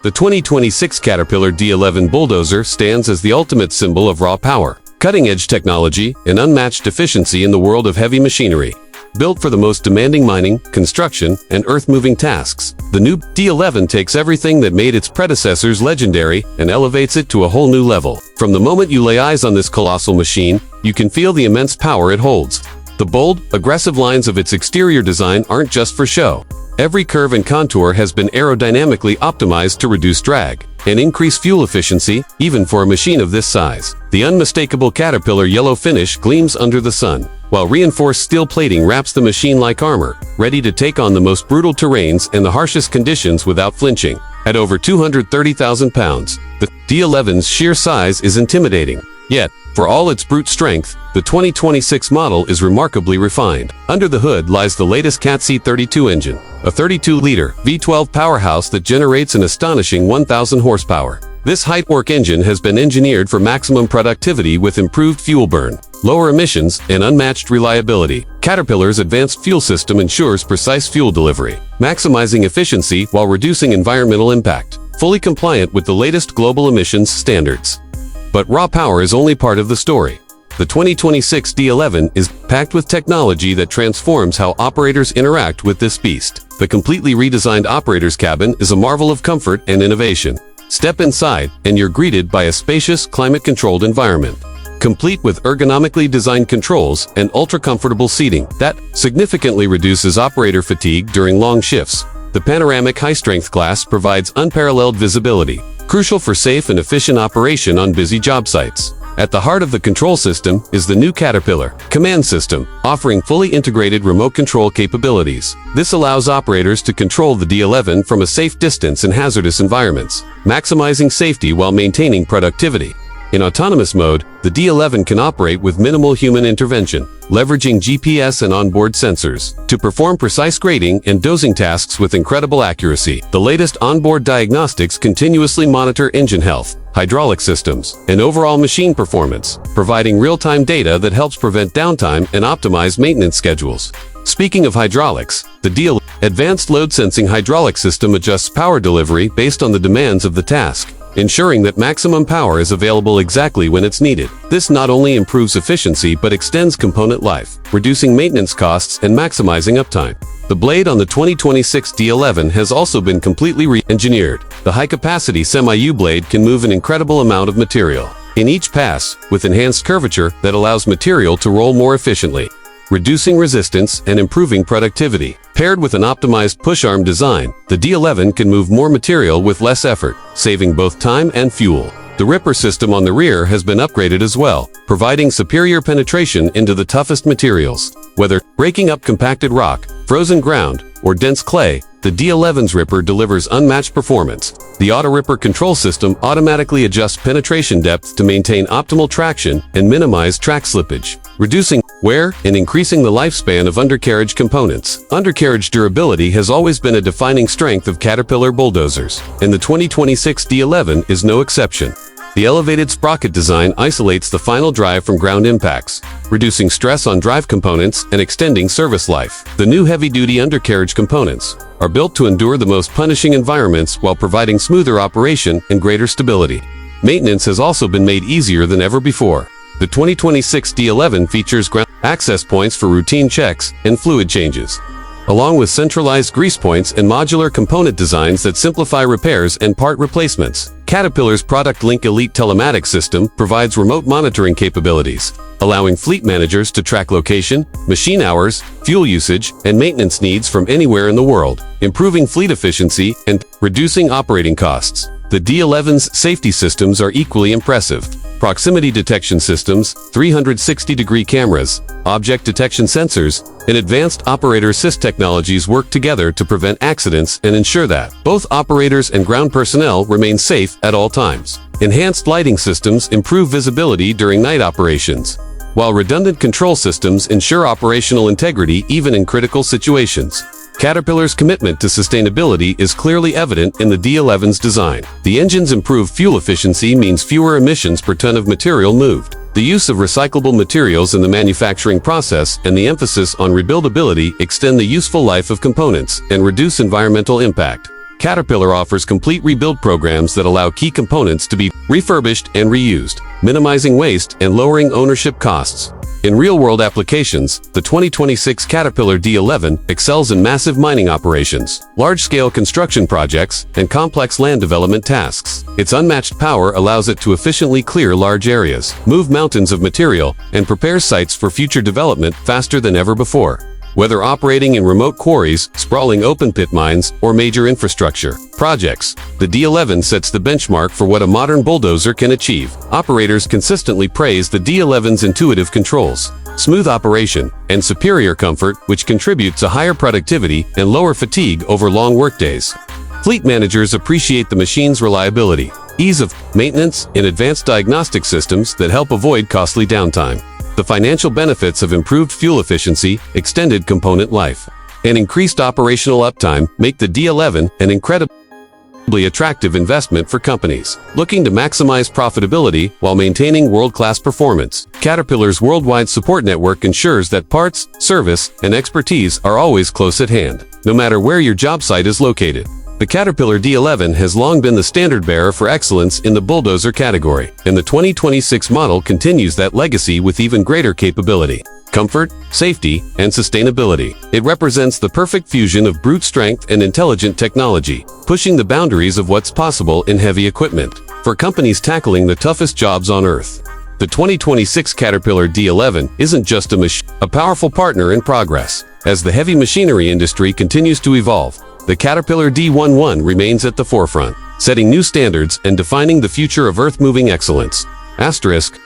The 2026 Caterpillar D11 Bulldozer stands as the ultimate symbol of raw power, cutting-edge technology, and unmatched efficiency in the world of heavy machinery. Built for the most demanding mining, construction, and earth-moving tasks, the new D11 takes everything that made its predecessors legendary and elevates it to a whole new level. From the moment you lay eyes on this colossal machine, you can feel the immense power it holds. The bold, aggressive lines of its exterior design aren't just for show. Every curve and contour has been aerodynamically optimized to reduce drag and increase fuel efficiency, even for a machine of this size. The unmistakable Caterpillar yellow finish gleams under the sun, while reinforced steel plating wraps the machine like armor, ready to take on the most brutal terrains and the harshest conditions without flinching. At over 230,000 pounds, the D11's sheer size is intimidating. Yet, for all its brute strength, the 2026 model is remarkably refined. Under the hood lies the latest Cat C32 engine, a 32-liter V12 powerhouse that generates an astonishing 1,000 horsepower. This high-torque engine has been engineered for maximum productivity with improved fuel burn, lower emissions, and unmatched reliability. Caterpillar's advanced fuel system ensures precise fuel delivery, maximizing efficiency while reducing environmental impact, fully compliant with the latest global emissions standards. But raw power is only part of the story. The 2026 D11 is packed with technology that transforms how operators interact with this beast. The completely redesigned operator's cabin is a marvel of comfort and innovation. Step inside, and you're greeted by a spacious, climate-controlled environment, complete with ergonomically designed controls and ultra-comfortable seating that significantly reduces operator fatigue during long shifts. The panoramic high-strength glass provides unparalleled visibility, crucial for safe and efficient operation on busy job sites. At the heart of the control system is the new Caterpillar Command System, offering fully integrated remote control capabilities. This allows operators to control the D11 from a safe distance in hazardous environments, maximizing safety while maintaining productivity. In autonomous mode, the D11 can operate with minimal human intervention, leveraging GPS and onboard sensors to perform precise grading and dosing tasks with incredible accuracy. The latest onboard diagnostics continuously monitor engine health, hydraulic systems, and overall machine performance, providing real-time data that helps prevent downtime and optimize maintenance schedules. Speaking of hydraulics, the D11 Advanced Load Sensing hydraulic system adjusts power delivery based on the demands of the task, ensuring that maximum power is available exactly when it's needed. This not only improves efficiency but extends component life, reducing maintenance costs and maximizing uptime. The blade on the 2026 D11 has also been completely re-engineered. The high-capacity semi-U blade can move an incredible amount of material in each pass, with enhanced curvature that allows material to roll more efficiently, reducing resistance and improving productivity. Paired with an optimized push-arm design, the D11 can move more material with less effort, saving both time and fuel. The ripper system on the rear has been upgraded as well, providing superior penetration into the toughest materials. Whether breaking up compacted rock, frozen ground, or dense clay, the D11's ripper delivers unmatched performance. The auto-ripper control system automatically adjusts penetration depth to maintain optimal traction and minimize track slippage, reducing wear and increasing the lifespan of undercarriage components. Undercarriage durability has always been a defining strength of Caterpillar bulldozers, and the 2026 D11 is no exception. The elevated sprocket design isolates the final drive from ground impacts, reducing stress on drive components and extending service life. The new heavy-duty undercarriage components are built to endure the most punishing environments while providing smoother operation and greater stability. Maintenance has also been made easier than ever before. The 2026 D11 features ground access points for routine checks and fluid changes, along with centralized grease points and modular component designs that simplify repairs and part replacements. Caterpillar's Product Link Elite telematics system provides remote monitoring capabilities, allowing fleet managers to track location, machine hours, fuel usage, and maintenance needs from anywhere in the world, improving fleet efficiency and reducing operating costs. The D11's safety systems are equally impressive. Proximity detection systems, 360-degree cameras, object detection sensors, and advanced operator assist technologies work together to prevent accidents and ensure that both operators and ground personnel remain safe at all times. Enhanced lighting systems improve visibility during night operations, while redundant control systems ensure operational integrity even in critical situations. Caterpillar's commitment to sustainability is clearly evident in the D11's design. The engine's improved fuel efficiency means fewer emissions per ton of material moved. The use of recyclable materials in the manufacturing process and the emphasis on rebuildability extend the useful life of components and reduce environmental impact. Caterpillar offers complete rebuild programs that allow key components to be refurbished and reused, minimizing waste and lowering ownership costs. In real-world applications, the 2026 Caterpillar D11 excels in massive mining operations, large-scale construction projects, and complex land development tasks. Its unmatched power allows it to efficiently clear large areas, move mountains of material, and prepare sites for future development faster than ever before. Whether operating in remote quarries, sprawling open-pit mines, or major infrastructure projects, the D11 sets the benchmark for what a modern bulldozer can achieve. Operators consistently praise the D11's intuitive controls, smooth operation, and superior comfort, which contribute to higher productivity and lower fatigue over long workdays. Fleet managers appreciate the machine's reliability, ease of maintenance, and advanced diagnostic systems that help avoid costly downtime. The financial benefits of improved fuel efficiency, extended component life, and increased operational uptime make the D11 an incredibly attractive investment for companies looking to maximize profitability while maintaining world-class performance. Caterpillar's worldwide support network ensures that parts, service, and expertise are always close at hand, no matter where your job site is located. The Caterpillar D11 has long been the standard-bearer for excellence in the bulldozer category, and the 2026 model continues that legacy with even greater capability, comfort, safety, and sustainability. It represents the perfect fusion of brute strength and intelligent technology, pushing the boundaries of what's possible in heavy equipment. For companies tackling the toughest jobs on Earth, the 2026 Caterpillar D11 isn't just a powerful partner in progress. As the heavy machinery industry continues to evolve, the Caterpillar D11 remains at the forefront, setting new standards and defining the future of earth-moving excellence. Asterisk,